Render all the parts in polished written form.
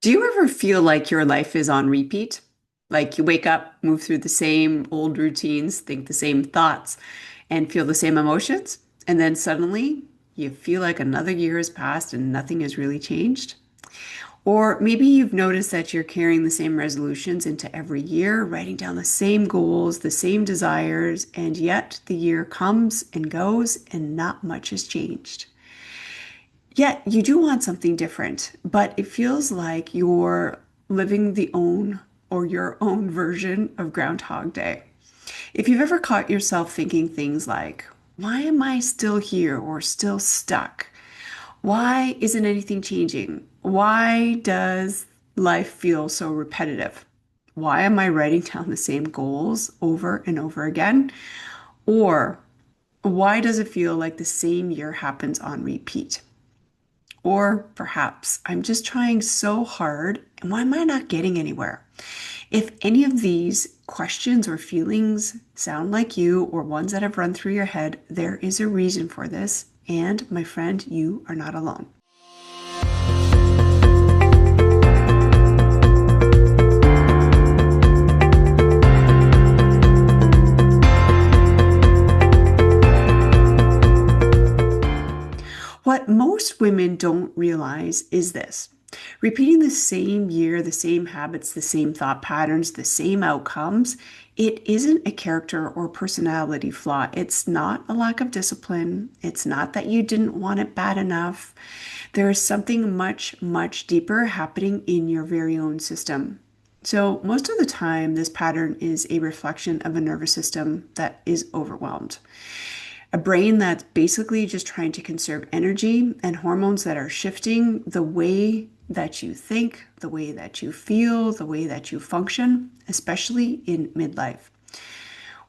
Do you ever feel like your life is on repeat? Like you wake up, move through the same old routines, think the same thoughts, and feel the same emotions, and then suddenly you feel like another year has passed and nothing has really changed? Or maybe you've noticed that you're carrying the same resolutions into every year, writing down the same goals, the same desires, and yet the year comes and goes and not much has changed. Yet you do want something different, but it feels like you're living the own or your own version of Groundhog Day. If you've ever caught yourself thinking things like, why am I still here or still stuck? Why isn't anything changing? Why does life feel so repetitive? Why am I writing down the same goals over and over again? Or why does it feel like the same year happens on repeat? Or perhaps I'm just trying so hard and why am I not getting anywhere? If any of these questions or feelings sound like you or ones that have run through your head, there is a reason for this. And my friend, you are not alone. What most women don't realize is this. Repeating the same year, the same habits, the same thought patterns, the same outcomes, it isn't a character or personality flaw. It's not a lack of discipline. It's not that you didn't want it bad enough. There is something much, much deeper happening in your very own system. So, most of the time, this pattern is a reflection of a nervous system that is overwhelmed. A brain that's basically just trying to conserve energy and hormones that are shifting the way that you think, the way that you feel, the way that you function, especially in midlife.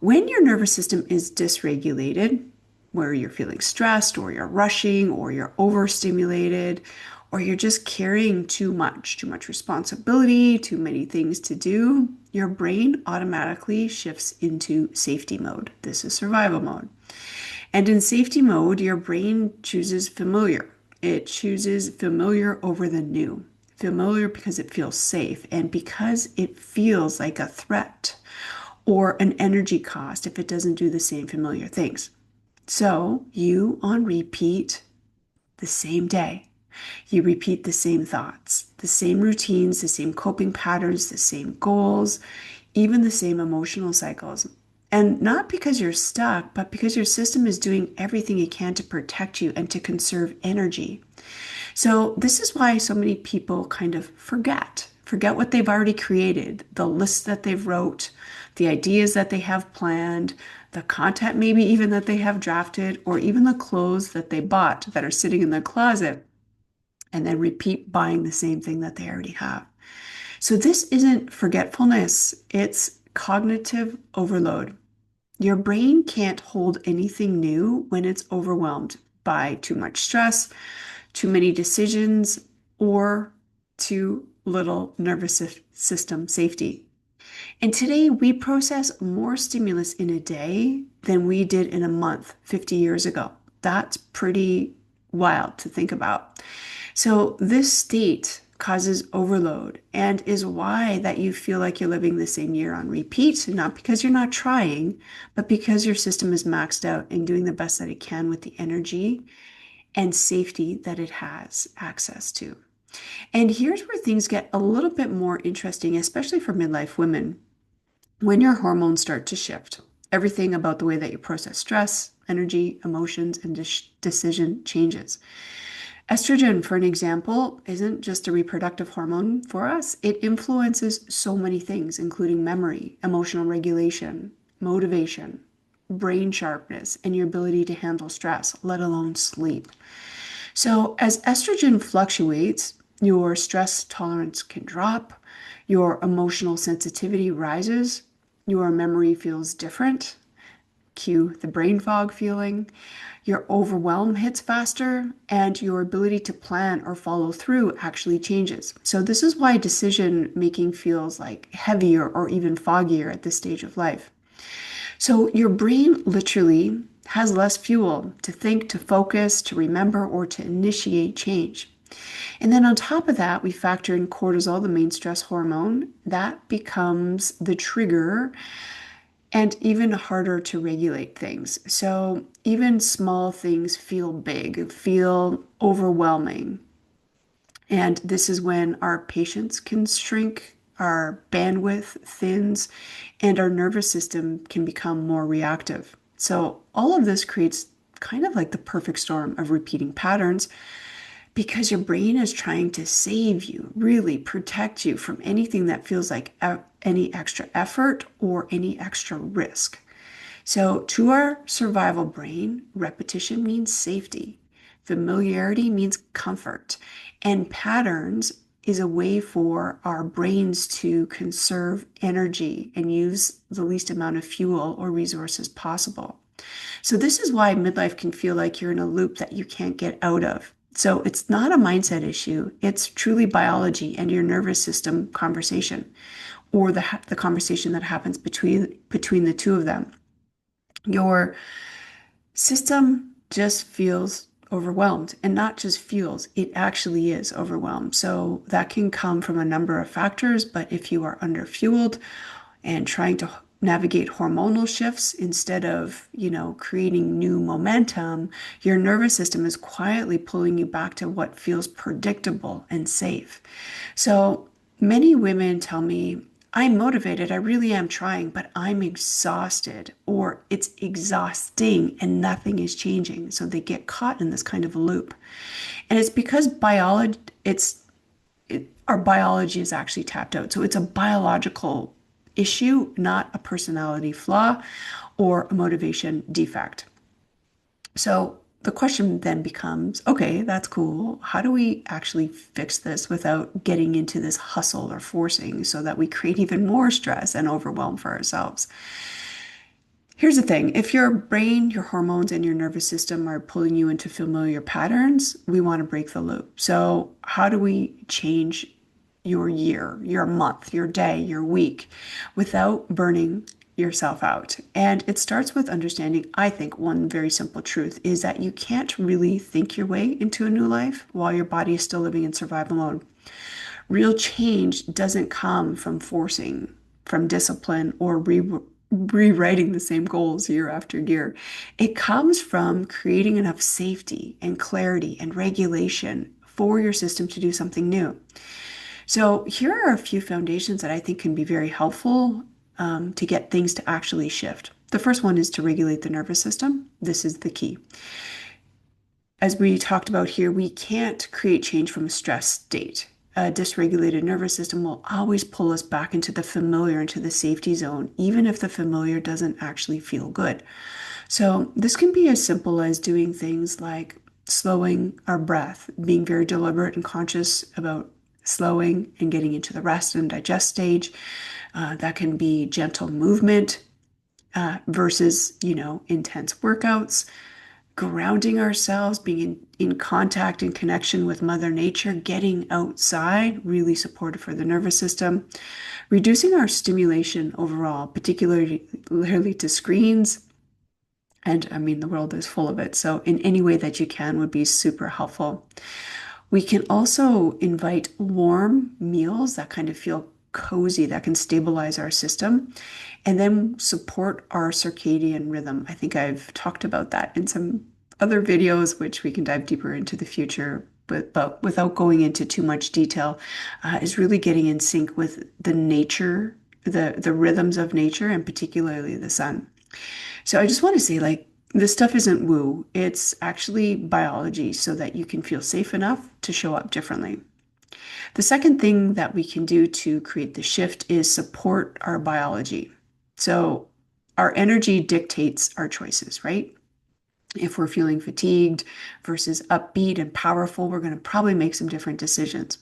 When your nervous system is dysregulated, where you're feeling stressed or you're rushing or you're overstimulated or you're just carrying too much responsibility, too many things to do, your brain automatically shifts into safety mode. This is survival mode. And in safety mode, your brain chooses familiar. It chooses familiar over the new. Familiar because it feels safe and because it feels like a threat or an energy cost if it doesn't do the same familiar things. So you on repeat the same day. You repeat the same thoughts, the same routines, the same coping patterns, the same goals, even the same emotional cycles. And not because you're stuck, but because your system is doing everything it can to protect you and to conserve energy. So this is why so many people kind of forget what they've already created, the lists that they've wrote, the ideas that they have planned, the content maybe even that they have drafted, or even the clothes that they bought that are sitting in their closet, and then repeat buying the same thing that they already have. So this isn't forgetfulness, it's cognitive overload. Your brain can't hold anything new when it's overwhelmed by too much stress, too many decisions, or too little nervous system safety. And today we process more stimulus in a day than we did in a month 50 years ago. That's pretty wild to think about. So this state causes overload and is why that you feel like you're living the same year on repeat, not because you're not trying, but because your system is maxed out and doing the best that it can with the energy and safety that it has access to. And here's where things get a little bit more interesting, especially for midlife women. When your hormones start to shift, everything about the way that you process stress, energy, emotions, and decision changes. Estrogen, for an example, isn't just a reproductive hormone for us. It influences so many things, including memory, emotional regulation, motivation, brain sharpness, and your ability to handle stress, let alone sleep. So, as estrogen fluctuates, your stress tolerance can drop, your emotional sensitivity rises, your memory feels different, cue the brain fog feeling, your overwhelm hits faster, and your ability to plan or follow through actually changes. So, this is why decision making feels like heavier or even foggier at this stage of life. So, your brain literally has less fuel to think, to focus, to remember, or to initiate change. And then on top of that, we factor in cortisol, the main stress hormone. That becomes the trigger and even harder to regulate things. So even small things feel big, feel overwhelming. And this is when our patience can shrink, our bandwidth thins, and our nervous system can become more reactive. So all of this creates kind of like the perfect storm of repeating patterns because your brain is trying to save you, really protect you from anything that feels like any extra effort or any extra risk. So, to our survival brain, repetition means safety, familiarity means comfort, and patterns is a way for our brains to conserve energy and use the least amount of fuel or resources possible. So, this is why midlife can feel like you're in a loop that you can't get out of. So, it's not a mindset issue, it's truly biology and your nervous system conversation, or the conversation that happens between the two of them. Your system just feels overwhelmed, and not just feels, it actually is overwhelmed. So that can come from a number of factors, but if you are underfueled and trying to navigate hormonal shifts instead of, creating new momentum, your nervous system is quietly pulling you back to what feels predictable and safe. So many women tell me, I'm motivated, I really am trying, but I'm exhausted, or it's exhausting and nothing is changing. So they get caught in this kind of a loop. And it's because our biology is actually tapped out. So it's a biological issue, not a personality flaw or a motivation defect. So the question then becomes, okay, that's cool. How do we actually fix this without getting into this hustle or forcing so that we create even more stress and overwhelm for ourselves? Here's the thing. If your brain, your hormones, and your nervous system are pulling you into familiar patterns, we want to break the loop. So how do we change your year, your month, your day, your week without burning yourself out? And it starts with understanding, I think, one very simple truth is that you can't really think your way into a new life while your body is still living in survival mode. Real change doesn't come from forcing, from discipline, or rewriting the same goals year after year. It comes from creating enough safety and clarity and regulation for your system to do something new. So, here are a few foundations that I think can be very helpful to get things to actually shift. The first one is to regulate the nervous system. This is the key. As we talked about here, we can't create change from a stress state. A dysregulated nervous system will always pull us back into the familiar, into the safety zone, even if the familiar doesn't actually feel good. So, this can be as simple as doing things like slowing our breath, being very deliberate and conscious about slowing and getting into the rest and digest stage. That can be gentle movement versus, intense workouts, grounding ourselves, being in contact and connection with Mother Nature, getting outside, really supportive for the nervous system, reducing our stimulation overall, particularly to screens. And I mean, the world is full of it. So, in any way that you can would be super helpful. We can also invite warm meals that kind of feel cozy, that can stabilize our system, and then support our circadian rhythm. I think I've talked about that in some other videos, which we can dive deeper into the future. But without going into too much detail, is really getting in sync with the nature, the rhythms of nature, and particularly the sun. So I just want to say, like, this stuff isn't woo. It's actually biology so that you can feel safe enough to show up differently. The second thing that we can do to create the shift is support our biology. So our energy dictates our choices, right? If we're feeling fatigued versus upbeat and powerful, we're going to probably make some different decisions.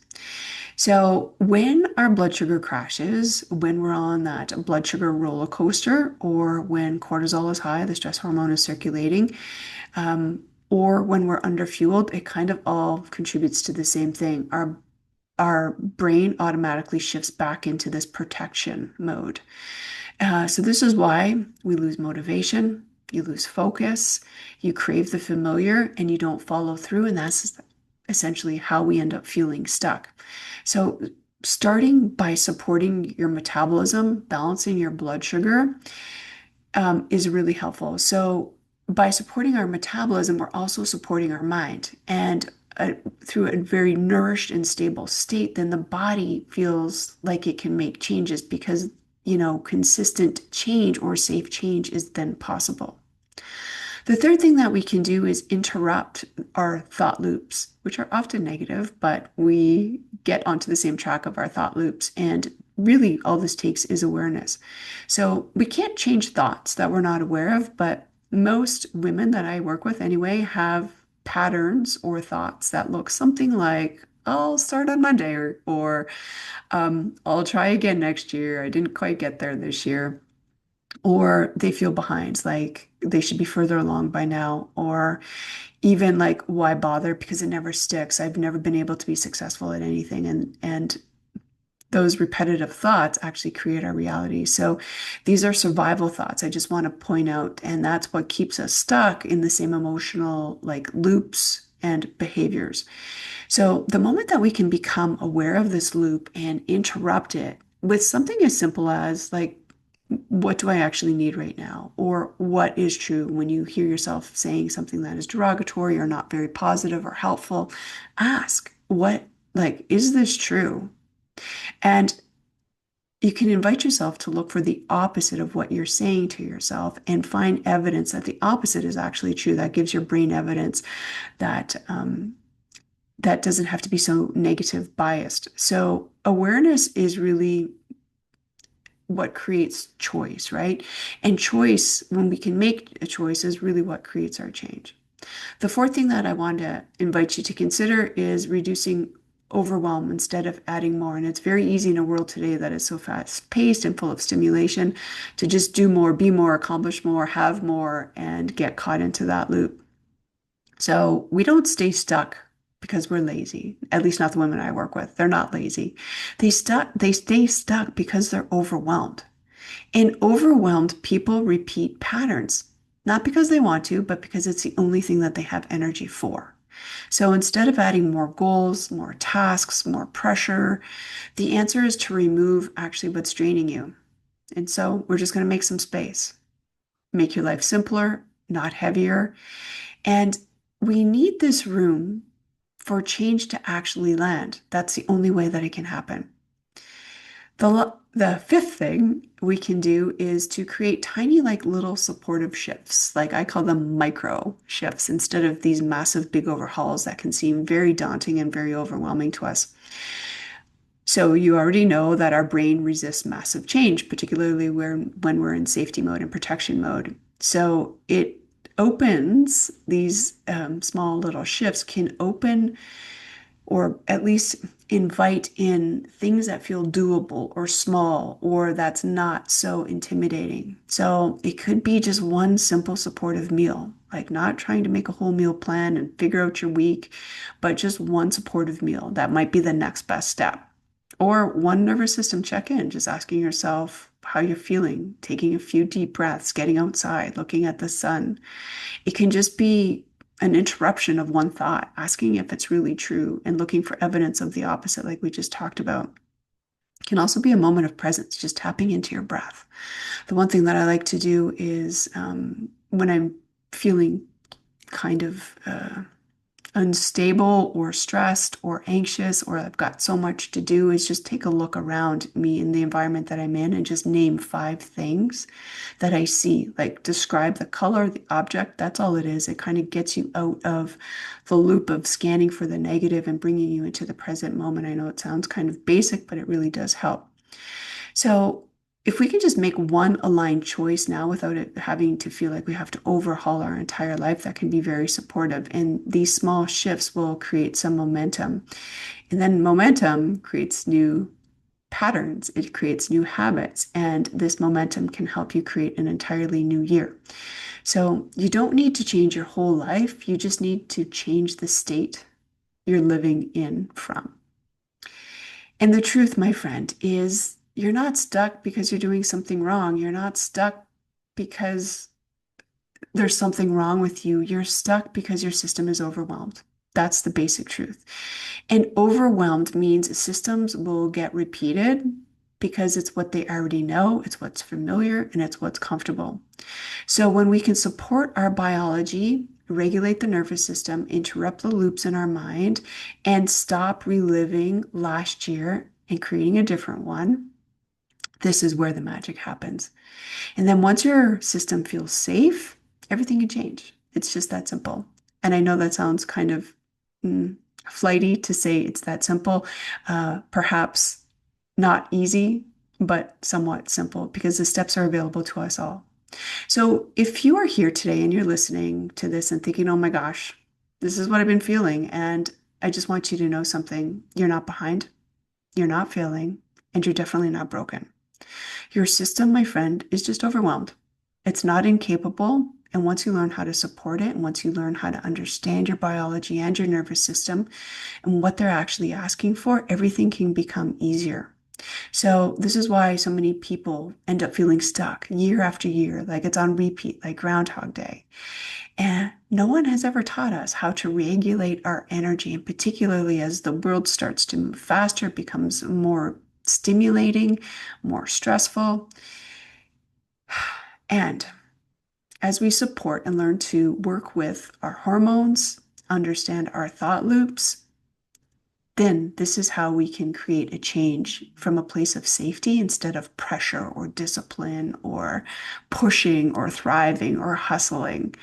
So, when our blood sugar crashes, when we're on that blood sugar roller coaster, or when cortisol is high, the stress hormone is circulating, or when we're underfueled, it kind of all contributes to the same thing. Our brain automatically shifts back into this protection mode. So, this is why we lose motivation, you lose focus, you crave the familiar, and you don't follow through. And that's essentially how we end up feeling stuck. So, starting by supporting your metabolism, balancing your blood sugar, is really helpful. So, by supporting our metabolism, we're also supporting our mind. And through a very nourished and stable state, then the body feels like it can make changes because, consistent change or safe change is then possible. The third thing that we can do is interrupt our thought loops, which are often negative, but we get onto the same track of our thought loops. And really, all this takes is awareness. So we can't change thoughts that we're not aware of, but most women that I work with anyway have patterns or thoughts that look something like, I'll start on Monday, or I'll try again next year. I didn't quite get there this year, or they feel behind, like they should be further along by now, or even like, why bother? Because it never sticks. I've never been able to be successful at anything. And those repetitive thoughts actually create our reality. So these are survival thoughts. I just want to point out, and that's what keeps us stuck in the same emotional like loops and behaviors. So the moment that we can become aware of this loop and interrupt it with something as simple as like, what do I actually need right now? Or what is true when you hear yourself saying something that is derogatory or not very positive or helpful? Ask, like, is this true? And you can invite yourself to look for the opposite of what you're saying to yourself and find evidence that the opposite is actually true. That gives your brain evidence that that doesn't have to be so negative biased. So awareness is really what creates choice, right? And choice, when we can make a choice, is really what creates our change. The fourth thing that I want to invite you to consider is reducing overwhelm instead of adding more. And it's very easy in a world today that is so fast paced and full of stimulation to just do more, be more, accomplish more, have more, and get caught into that loop. So we don't stay stuck because we're lazy. At least not the women I work with. They're not lazy. They stay stuck because they're overwhelmed. And overwhelmed people repeat patterns, not because they want to, but because it's the only thing that they have energy for. So instead of adding more goals, more tasks, more pressure, the answer is to remove actually what's draining you. And so we're just going to make some space, make your life simpler, not heavier. And we need this room for change to actually land. That's the only way that it can happen. The fifth thing we can do is to create tiny, like little supportive shifts. Like I call them micro shifts instead of these massive big overhauls that can seem very daunting and very overwhelming to us. So you already know that our brain resists massive change, particularly when we're in safety mode and protection mode. So it opens these small little shifts can open or at least invite in things that feel doable or small or that's not so intimidating. So it could be just one simple supportive meal, like not trying to make a whole meal plan and figure out your week, but just one supportive meal. That might be the next best step. Or one nervous system check-in, just asking yourself how you're feeling, taking a few deep breaths, getting outside, looking at the sun. It can just be an interruption of one thought, asking if it's really true and looking for evidence of the opposite, like we just talked about. It can also be a moment of presence, just tapping into your breath. The one thing that I like to do is when I'm feeling kind of unstable or stressed or anxious or I've got so much to do is just take a look around me in the environment that I'm in and just name 5 things that I see. Like describe the color, the object. That's all it is. It kind of gets you out of the loop of scanning for the negative and bringing you into the present moment. I know it sounds kind of basic, but it really does help. So if we can just make one aligned choice now without it having to feel like we have to overhaul our entire life, that can be very supportive. And these small shifts will create some momentum. And then momentum creates new patterns, it creates new habits. And this momentum can help you create an entirely new year. So you don't need to change your whole life. You just need to change the state you're living in from. And the truth, my friend, is you're not stuck because you're doing something wrong. You're not stuck because there's something wrong with you. You're stuck because your system is overwhelmed. That's the basic truth. And overwhelmed means systems will get repeated because it's what they already know, it's what's familiar, and it's what's comfortable. So when we can support our biology, regulate the nervous system, interrupt the loops in our mind, and stop reliving last year and creating a different one, this is where the magic happens. And then once your system feels safe, everything can change. It's just that simple. And I know that sounds kind of flighty to say it's that simple. Perhaps not easy, but somewhat simple because the steps are available to us all. So if you are here today and you're listening to this and thinking, oh my gosh, this is what I've been feeling, and I just want you to know something. You're not behind, you're not failing, and you're definitely not broken. Your system, my friend, is just overwhelmed. It's not incapable. And once you learn how to support it, and once you learn how to understand your biology and your nervous system and what they're actually asking for, everything can become easier. So this is why so many people end up feeling stuck year after year, like it's on repeat, like Groundhog Day. And no one has ever taught us how to regulate our energy, and particularly as the world starts to move faster, it becomes more stimulating, more stressful. And as we support and learn to work with our hormones, understand our thought loops, then this is how we can create a change from a place of safety instead of pressure or discipline or pushing or thriving or hustling.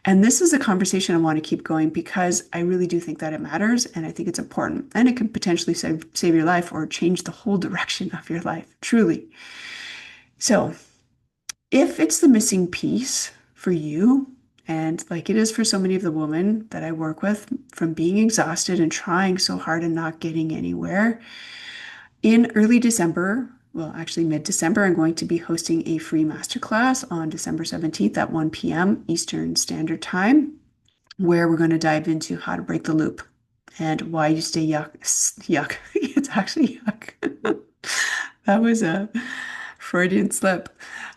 And this is a conversation I want to keep going because I really do think that it matters and I think it's important and it can potentially save your life or change the whole direction of your life, truly. So if it's the missing piece for you, and like it is for so many of the women that I work with, from being exhausted and trying so hard and not getting anywhere, in early December, well, actually mid-December, I'm going to be hosting a free masterclass on December 17th at 1 p.m. Eastern Standard Time, where we're going to dive into how to break the loop and why you stay yuck. It's actually yuck. That was a Freudian slip.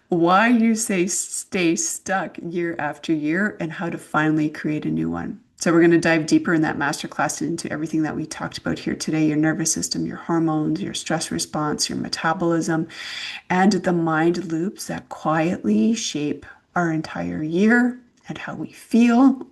Why you say stay stuck year after year and how to finally create a new one. So we're going to dive deeper in that masterclass into everything that we talked about here today, your nervous system, your hormones, your stress response, your metabolism, and the mind loops that quietly shape our entire year and how we feel,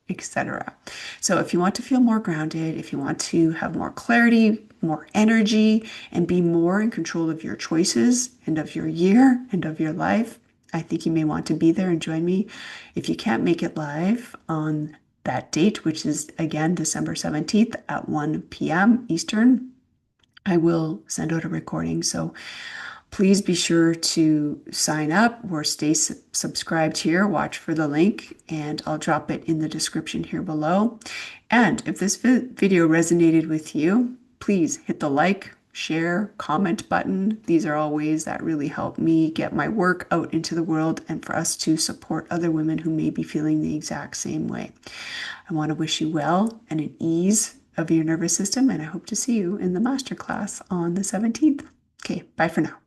etc. So if you want to feel more grounded, if you want to have more clarity, more energy, and be more in control of your choices and of your year and of your life, I think you may want to be there and join me. If you can't make it live on that date, which is again December 17th at 1 p.m. Eastern, I will send out a recording. So please be sure to sign up or stay subscribed here. Watch for the link, and I'll drop it in the description here below. And if this video resonated with you, please hit the like, share, comment button. These are all ways that really help me get my work out into the world and for us to support other women who may be feeling the exact same way. I want to wish you well and an ease of your nervous system, and I hope to see you in the masterclass on the 17th. Okay, bye for now.